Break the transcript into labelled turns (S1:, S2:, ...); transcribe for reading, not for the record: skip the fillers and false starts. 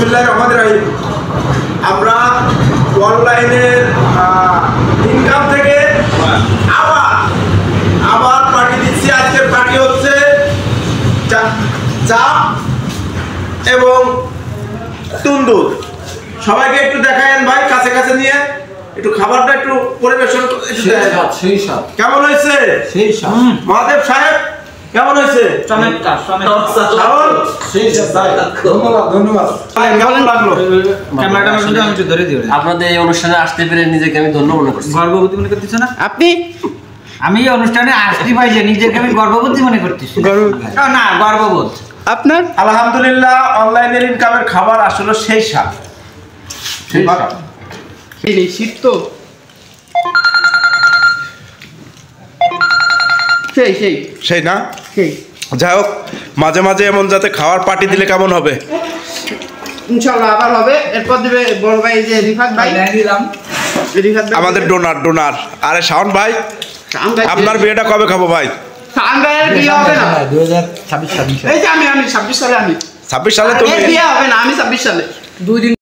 S1: বিসমিল্লাহির রহমানির রহিম। আমরা অনলাইনের ইনকাম থেকে আবার পার্টি দিচ্ছি। আজকের পার্টি হচ্ছে চা এবং তন্দুর। সবাইকে একটু দেখায়েন ভাই, কাছে কাছে নিয়ে একটু খাবারটা একটু পরিবেশন। কেমন হয়েছে? মহাদেব সাহেব কেমন হয়েছে?
S2: আপনাদের এই অনুষ্ঠানে আসতে পেরে নিজেকে আমি ধন্য মনে করছি।
S3: গর্ববোধ মনে করতেছ না
S4: আপনি?
S3: আমি এই অনুষ্ঠানে আসতে পাই যে নিজেকে আমি গর্ববোধ মনে করতেছি। না, গর্ববোধ।
S4: আপনার?
S1: আলহামদুলিল্লাহ, অনলাইনের ইনকামের খাবার আসলে সেই স্বাদ।
S4: এই শীত তো
S1: সেই না?
S4: সেই
S1: যাই হোক, মাঝে মাঝে এমন যাতে খাওয়ার পার্টি দিলে কেমন হবে?
S4: ইনশাআল্লাহ আবার হবে। এরপর দিবে বড় ভাই যে রিফাত ভাই। রিফাত ভাই
S1: আমাদের ডোনার। আরে শাওন ভাই, আপনার বিয়েটা কবে খাবো ভাই?
S4: শাওন ভাইয়ের বিয়ে হবে না
S3: 2026
S4: এই যে আমি 26 সালে
S1: 26 সালে তো
S4: বিয়ে হবে না, আমি 26 সালে 2 দিন